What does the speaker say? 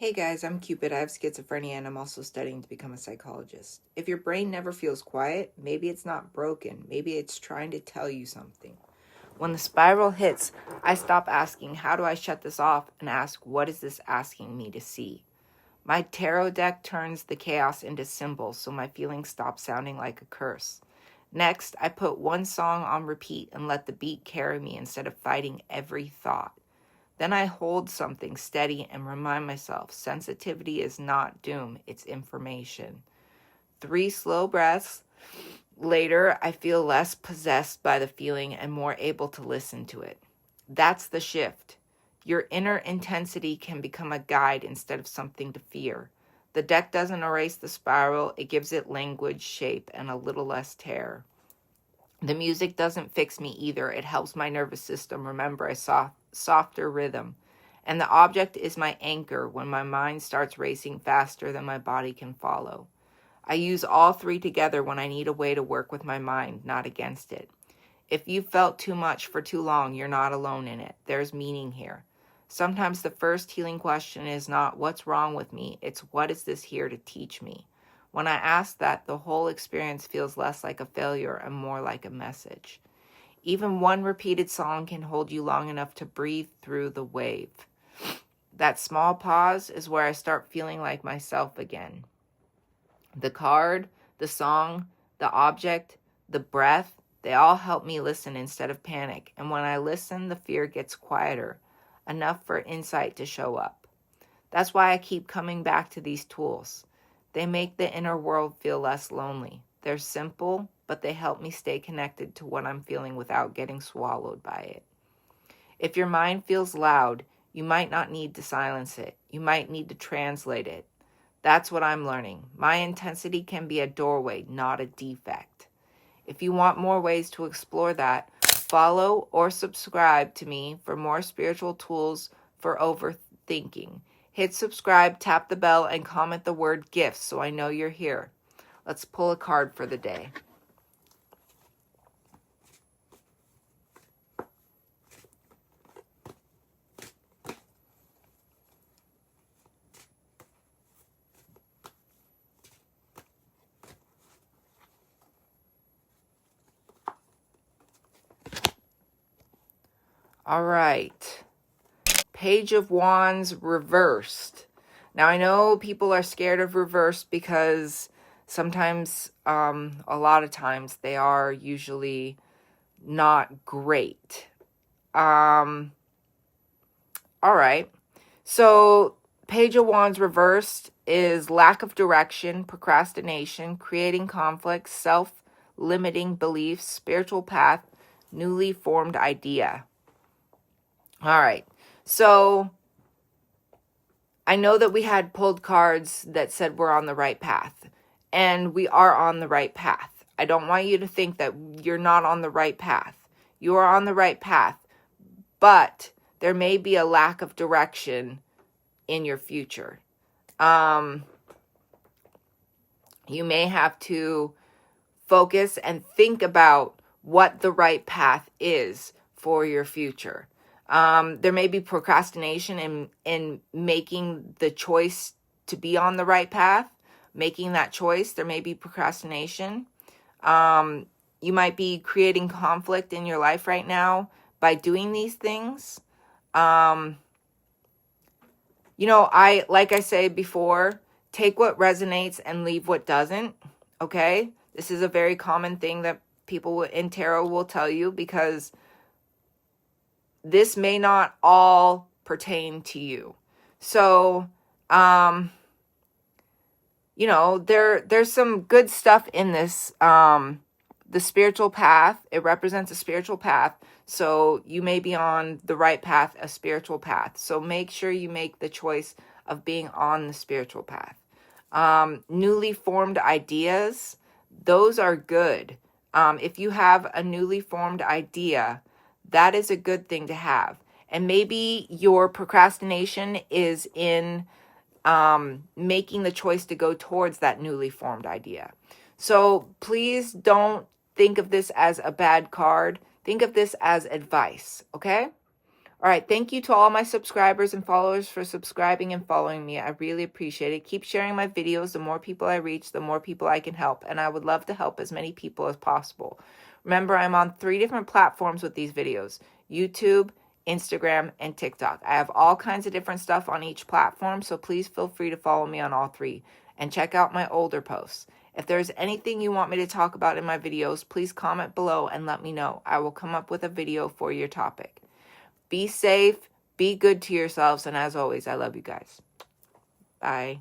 Hey guys, I'm Cupid. I have schizophrenia and I'm also studying to become a psychologist. If your brain never feels quiet, maybe it's not broken. Maybe it's trying to tell you something. When the spiral hits, I stop asking, how do I shut this off? And ask, what is this asking me to see? My tarot deck turns the chaos into symbols so my feelings stop sounding like a curse. Next, I put one song on repeat and let the beat carry me instead of fighting every thought. Then I hold something steady and remind myself sensitivity is not doom, it's information. 3 slow breaths. Later, I feel less possessed by the feeling and more able to listen to it. That's the shift. Your inner intensity can become a guide instead of something to fear. The deck doesn't erase the spiral, it gives it language, shape, and a little less terror. The music doesn't fix me either. It helps my nervous system remember a softer rhythm. And the object is my anchor when my mind starts racing faster than my body can follow. I use all 3 together when I need a way to work with my mind, not against it. If you felt too much for too long, you're not alone in it. There's meaning here. Sometimes the first healing question is not what's wrong with me, it's what is this here to teach me? When I ask that, the whole experience feels less like a failure and more like a message. Even one repeated song can hold you long enough to breathe through the wave. That small pause is where I start feeling like myself again. The card, the song, the object, the breath, they all help me listen instead of panic. And when I listen, the fear gets quieter, enough for insight to show up. That's why I keep coming back to these tools. They make the inner world feel less lonely. They're simple, but they help me stay connected to what I'm feeling without getting swallowed by it. If your mind feels loud, you might not need to silence it. You might need to translate it. That's what I'm learning. My intensity can be a doorway, not a defect. If you want more ways to explore that, follow or subscribe to me for more spiritual tools for overthinking. Hit subscribe, tap the bell, and comment the word gifts so I know you're here. Let's pull a card for the day. All right. Page of Wands reversed. Now, I know people are scared of reversed because sometimes, a lot of times, they are usually not great. All right. So, Page of Wands reversed is lack of direction, procrastination, creating conflict, self-limiting beliefs, spiritual path, newly formed idea. All right. So I know that we had pulled cards that said we're on the right path, and we are on the right path. I don't want you to think that you're not on the right path. You are on the right path, but there may be a lack of direction in your future. You may have to focus and think about what the right path is for your future. There may be procrastination in making the choice to be on the right path, making that choice. There may be procrastination. You might be creating conflict in your life right now by doing these things. Like I said before, take what resonates and leave what doesn't. Okay? This is a very common thing that people in tarot will tell you because this may not all pertain to you. So, there's some good stuff in this. The spiritual path, it represents a spiritual path. So you may be on the right path, a spiritual path. So make sure you make the choice of being on the spiritual path. Newly formed ideas, those are good. If you have a newly formed idea, that is a good thing to have. And maybe your procrastination is in making the choice to go towards that newly formed idea. So please don't think of this as a bad card. Think of this as advice, okay? All right, thank you to all my subscribers and followers for subscribing and following me. I really appreciate it. Keep sharing my videos. The more people I reach, the more people I can help, and I would love to help as many people as possible. Remember, I'm on 3 different platforms with these videos: YouTube, Instagram, and TikTok. I have all kinds of different stuff on each platform, so please feel free to follow me on all 3 and check out my older posts. If there's anything you want me to talk about in my videos, please comment below and let me know. I will come up with a video for your topic. Be safe, be good to yourselves, and as always, I love you guys. Bye.